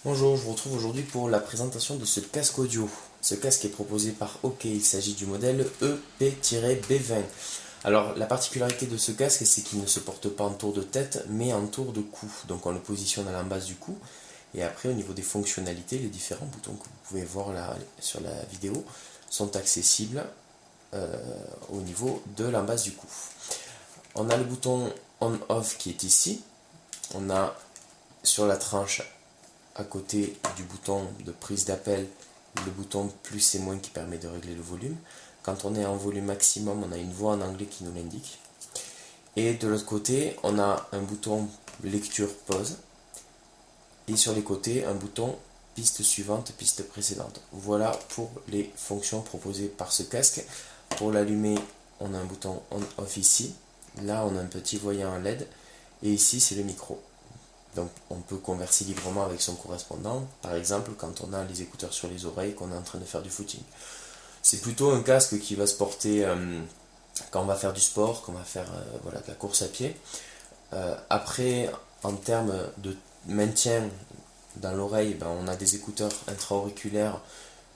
Bonjour, je vous retrouve aujourd'hui pour la présentation de ce casque audio. Ce casque est proposé par OK, il s'agit du modèle EP-B20. Alors la particularité de ce casque, c'est qu'il ne se porte pas en tour de tête, mais en tour de cou. Donc on le positionne à la base du cou. Et après au niveau des fonctionnalités, les différents boutons que vous pouvez voir là sur la vidéo sont accessibles au niveau de la base du cou. On a le bouton on-off qui est ici. On a sur la tranche à côté du bouton de prise d'appel, le bouton plus et moins qui permet de régler le volume. Quand on est en volume maximum, on a une voix en anglais qui nous l'indique. Et de l'autre côté, on a un bouton lecture pause. Et sur les côtés, un bouton piste suivante, piste précédente. Voilà pour les fonctions proposées par ce casque. Pour l'allumer, on a un bouton on-off ici. Là, on a un petit voyant LED. Et ici, c'est le micro. Donc on peut converser librement avec son correspondant, par exemple quand on a les écouteurs sur les oreilles, qu'on est en train de faire du footing. C'est plutôt un casque qui va se porter quand on va faire du sport, quand on va faire de la course à pied. Après, en termes de maintien dans l'oreille, on a des écouteurs intra-auriculaires,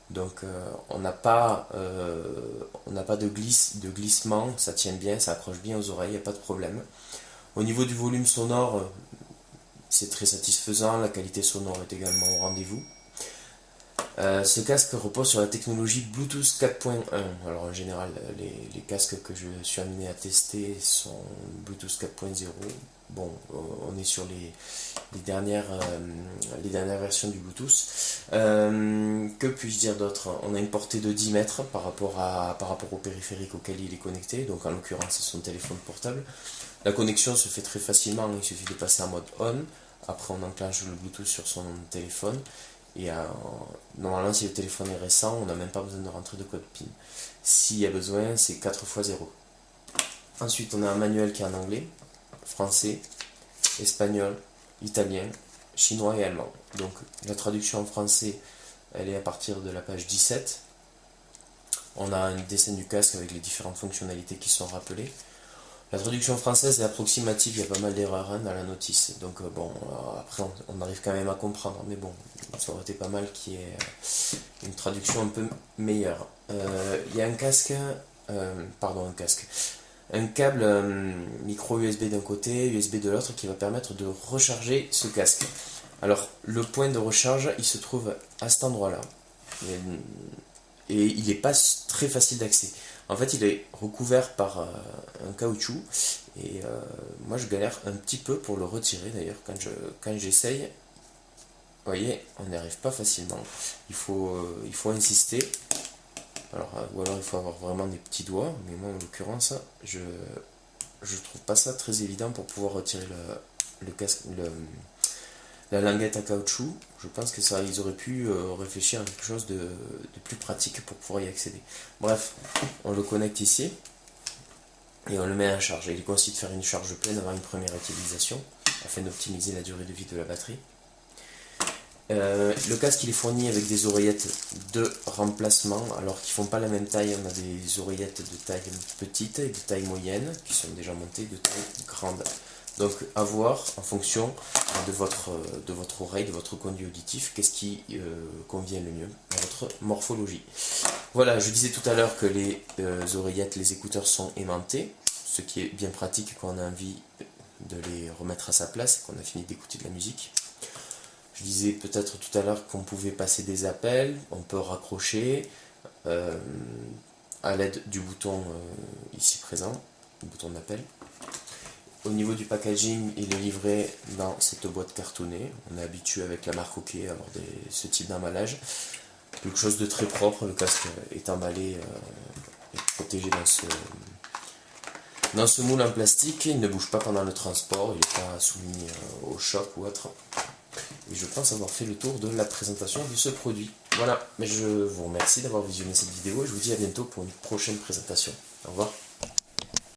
donc on n'a pas de glissement, ça tient bien, ça accroche bien aux oreilles, il n'y a pas de problème. Au niveau du volume sonore, c'est très satisfaisant, la qualité sonore est également au rendez-vous. Ce casque repose sur la technologie Bluetooth 4.1. Alors en général, les casques que je suis amené à tester sont Bluetooth 4.0. Bon, on est sur les dernières versions du Bluetooth. Que puis-je dire d'autre? On a une portée de 10 mètres par rapport au périphérique auquel il est connecté, donc en l'occurrence c'est son téléphone portable. La connexion se fait très facilement, il suffit de passer en mode on. Après, on enclenche le Bluetooth sur son téléphone. Et normalement, si le téléphone est récent, on n'a même pas besoin de rentrer de code PIN. S'il y a besoin, c'est 4 x 0. Ensuite, on a un manuel qui est en anglais, français, espagnol, italien, chinois et allemand. Donc, la traduction en français, elle est à partir de la page 17. On a un dessin du casque avec les différentes fonctionnalités qui sont rappelées. La traduction française est approximative, il y a pas mal d'erreurs dans la notice, donc après on arrive quand même à comprendre, mais bon, ça aurait été pas mal qu'il y ait une traduction un peu meilleure. Il y a un câble micro USB d'un côté, USB de l'autre, qui va permettre de recharger ce casque. Alors le point de recharge, il se trouve à cet endroit-là, et il n'est pas très facile d'accès. En fait, il est recouvert par un caoutchouc et moi je galère un petit peu pour le retirer d'ailleurs quand j'essaye. Vous voyez, on n'y arrive pas facilement. Il faut insister. Alors, ou alors il faut avoir vraiment des petits doigts, mais moi en l'occurrence, je trouve pas ça très évident pour pouvoir retirer le casque, la languette à caoutchouc. Je pense que ça, ils auraient pu réfléchir à quelque chose de plus pratique pour pouvoir y accéder. Bref, on le connecte ici et on le met à charge. Il est conseillé de faire une charge pleine avant une première utilisation afin d'optimiser la durée de vie de la batterie. Le casque il est fourni avec des oreillettes de remplacement, alors qu'ils font pas la même taille. On a des oreillettes de taille petite et de taille moyenne qui sont déjà montées de taille grande. Donc à voir en fonction de votre oreille, de votre conduit auditif, qu'est-ce qui convient le mieux à votre morphologie. Voilà, je disais tout à l'heure que les oreillettes, les écouteurs sont aimantés, ce qui est bien pratique quand on a envie de les remettre à sa place et qu'on a fini d'écouter de la musique. Je disais peut-être tout à l'heure qu'on pouvait passer des appels, on peut raccrocher à l'aide du bouton ici présent, le bouton d'appel. Au niveau du packaging, il est livré dans cette boîte cartonnée. On est habitué avec la marque OK à avoir ce type d'emballage. Quelque chose de très propre, le casque est emballé et protégé dans ce moule en plastique. Il ne bouge pas pendant le transport, il n'est pas soumis au choc ou autre. Et je pense avoir fait le tour de la présentation de ce produit. Voilà, mais je vous remercie d'avoir visionné cette vidéo et je vous dis à bientôt pour une prochaine présentation. Au revoir.